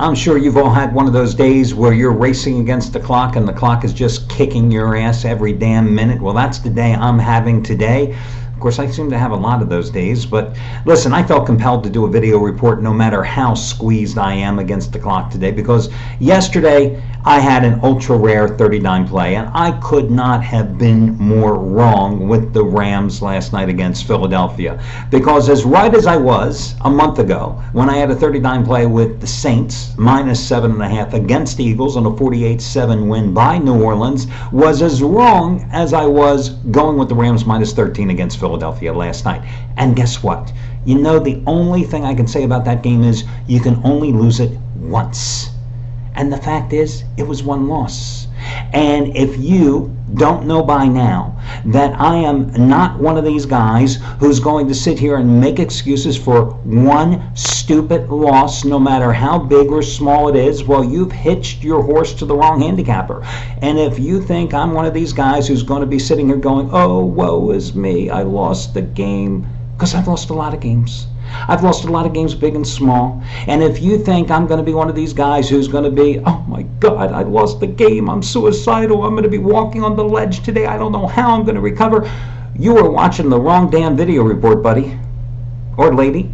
I'm sure you've all had one of those days where you're racing against the clock and the clock is just kicking your ass every damn minute. Well, that's the day I'm having today. Of course, I seem to have a lot of those days, but listen, I felt compelled to do a video report no matter how squeezed I am against the clock today, because yesterday I had an ultra rare 30-dime play, and I could not have been more wrong with the Rams last night against Philadelphia. Because as right as I was a month ago when I had a 30-dime play with the Saints minus 7.5 against the Eagles on a 48-7 win by New Orleans, was as wrong as I was going with the Rams minus 13 against Philadelphia last night. And guess what? You know, the only thing I can say about that game is you can only lose it once. And the fact is, it was one loss. And if you don't know by now that I am not one of these guys who's going to sit here and make excuses for one stupid loss, no matter how big or small it is, well, you've hitched your horse to the wrong handicapper. And if you think I'm one of these guys who's going to be sitting here going, oh, woe is me, I lost the game, because I've lost a lot of games. I've lost a lot of games, big and small. And if you think I'm going to be one of these guys who's going to be, oh my God, I lost the game, I'm suicidal, I'm going to be walking on the ledge today, I don't know how I'm going to recover, you are watching the wrong damn video report, buddy. Or lady.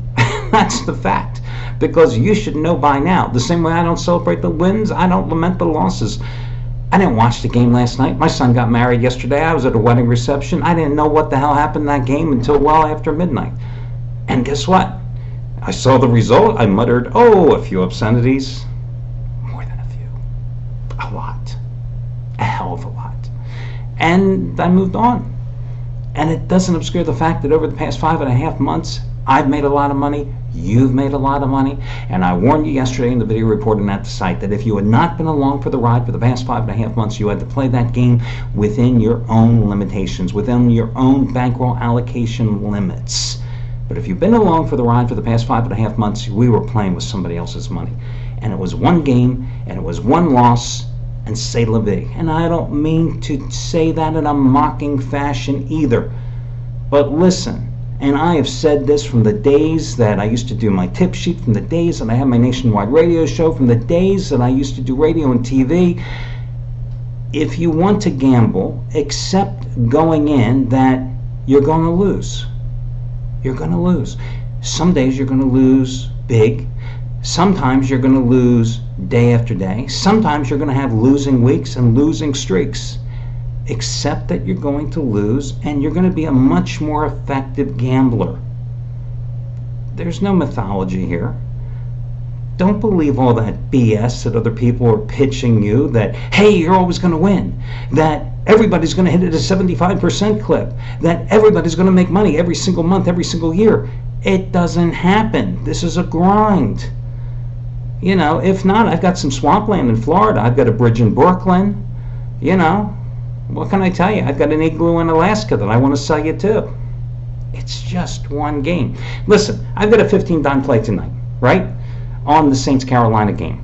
That's the fact. Because you should know by now. The same way I don't celebrate the wins, I don't lament the losses. I didn't watch the game last night. My son got married yesterday. I was at a wedding reception. I didn't know what the hell happened in that game until well after midnight. And guess what? I saw the result. I muttered, oh, a few obscenities. More than a few. A lot. A hell of a lot. And I moved on. And it doesn't obscure the fact that over the past 5.5 months, I've made a lot of money. You've made a lot of money. And I warned you yesterday in the video reporting at the site that if you had not been along for the ride for the past 5.5 months, you had to play that game within your own limitations, within your own bankroll allocation limits. But if you've been along for the ride for the past 5.5 months, we were playing with somebody else's money. And it was one game, and it was one loss, and c'est la vie. And I don't mean to say that in a mocking fashion either. But listen, and I have said this from the days that I used to do my tip sheet, from the days that I had my nationwide radio show, from the days that I used to do radio and TV, if you want to gamble, accept going in that you're going to lose. You're going to lose. Some days you're going to lose big. Sometimes you're going to lose day after day. Sometimes you're going to have losing weeks and losing streaks. Accept that you're going to lose, and you're going to be a much more effective gambler. There's no mythology here. Don't believe all that BS that other people are pitching you, that, hey, you're always going to win, that everybody's going to hit at a 75% clip, that everybody's going to make money every single month, every single year. It doesn't happen. This is a grind. You know, if not, I've got some swampland in Florida. I've got a bridge in Brooklyn. You know, what can I tell you? I've got an igloo in Alaska that I want to sell you too. It's just one game. Listen, I've got a 15-dime play tonight, right, on the Saints-Carolina game.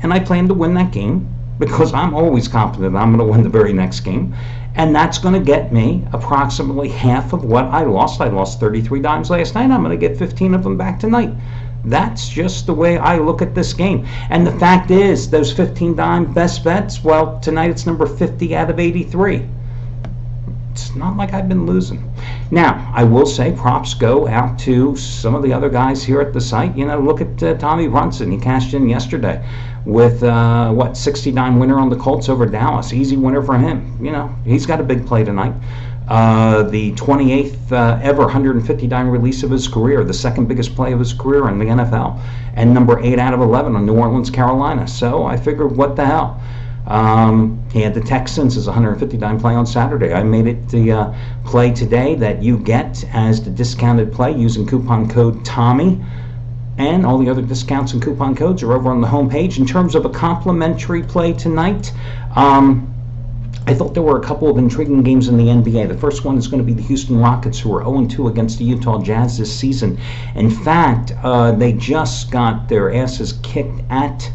And I plan to win that game because I'm always confident I'm going to win the very next game. And that's going to get me approximately half of what I lost. I lost 33 dimes last night. I'm going to get 15 of them back tonight. That's just the way I look at this game. And the fact is, those 15 dime best bets, well, tonight it's number 50 out of 83. It's not like I've been losing. Now, I will say props go out to some of the other guys here at the site. You know, look at Tommy Brunson. He cashed in yesterday with, 60-dime winner on the Colts over Dallas. Easy winner for him. You know, he's got a big play tonight. The 28th ever 150-dime release of his career, the second biggest play of his career in the NFL, and number 8 out of 11 on New Orleans, Carolina. So I figured, what the hell? He had the Texans as a 150-dime play on Saturday. I made it the play today that you get as the discounted play using coupon code TOMMY. And all the other discounts and coupon codes are over on the home page. In terms of a complimentary play tonight, I thought there were a couple of intriguing games in the NBA. The first one is going to be the Houston Rockets, who are 0-2 against the Utah Jazz this season. In fact, they just got their asses kicked at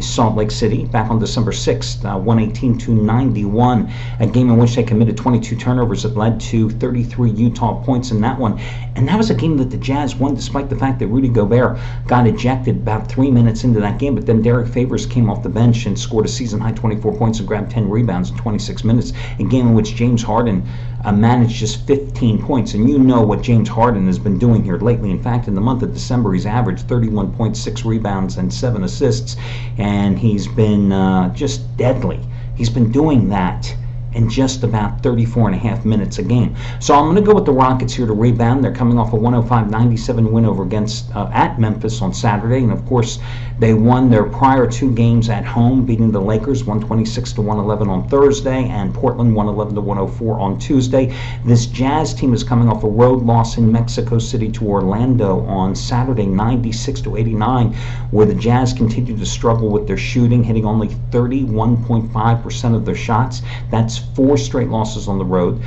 Salt Lake City back on December 6th, 118-91, a game in which they committed 22 turnovers that led to 33 Utah points in that one. And that was a game that the Jazz won despite the fact that Rudy Gobert got ejected about 3 minutes into that game, but then Derek Favors came off the bench and scored a season-high 24 points and grabbed 10 rebounds in 26 minutes, a game in which James Harden managed just 15 points. And you know what James Harden has been doing here lately. In fact, in the month of December, he's averaged 31.6 rebounds and 7 assists, and he's been just deadly. He's been doing that in just about 34 and a half minutes a game. So I'm going to go with the Rockets here to rebound. They're coming off a 105-97 win over at Memphis on Saturday, and of course they won their prior 2 games at home, beating the Lakers 126-111 on Thursday and Portland 111-104 on Tuesday. This Jazz team is coming off a road loss in Mexico City to Orlando on Saturday, 96-89, where the Jazz continued to struggle with their shooting, hitting only 31.5% of their shots. That's 4 straight losses on the road.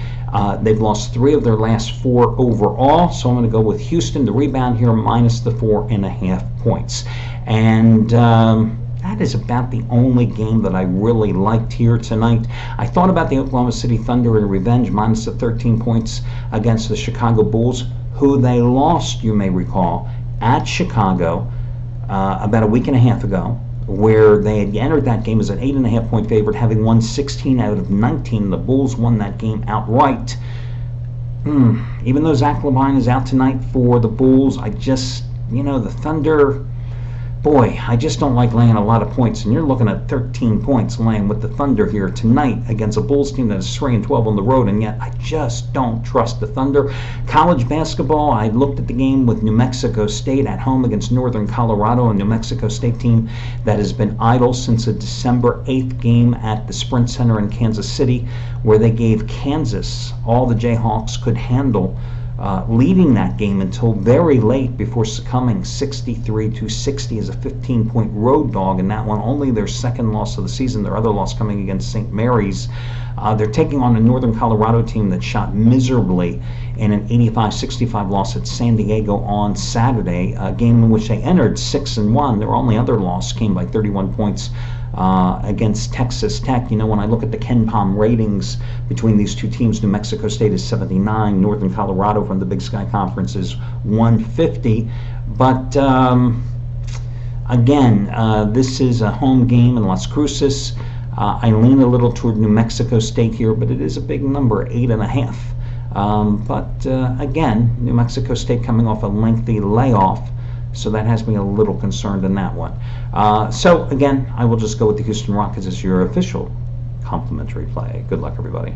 They've lost 3 of their last 4 overall, so I'm going to go with Houston to rebound here, minus the 4.5 points. And that is about the only game that I really liked here tonight. I thought about the Oklahoma City Thunder in revenge, minus the 13 points against the Chicago Bulls, who they lost, you may recall, at Chicago about a week and a half ago, where they had entered that game as an 8.5-point favorite, having won 16 out of 19. The Bulls won that game outright. Even though Zach LaVine is out tonight for the Bulls, I just, the Thunder, boy, I just don't like laying a lot of points. And you're looking at 13 points laying with the Thunder here tonight against a Bulls team that is 3-12 on the road, and yet I just don't trust the Thunder. College basketball, I looked at the game with New Mexico State at home against Northern Colorado, a New Mexico State team that has been idle since a December 8th game at the Sprint Center in Kansas City, where they gave Kansas all the Jayhawks could handle, leading that game until very late before succumbing 63-60 as a 15-point road dog in that one. Only their second loss of the season, their other loss coming against St. Mary's. They're taking on a Northern Colorado team that shot miserably in an 85-65 loss at San Diego on Saturday, a game in which they entered 6-1. Their only other loss came by 31 points against Texas Tech. When I look at the KenPom ratings between these two teams, New Mexico State is 79, Northern Colorado from the Big Sky Conference is 150. But again, this is a home game in Las Cruces. I lean a little toward New Mexico State here, but it is a big number, 8.5. But again, New Mexico State coming off a lengthy layoff, so that has me a little concerned in that one. So again, I will just go with the Houston Rockets as your official complimentary play. Good luck, everybody.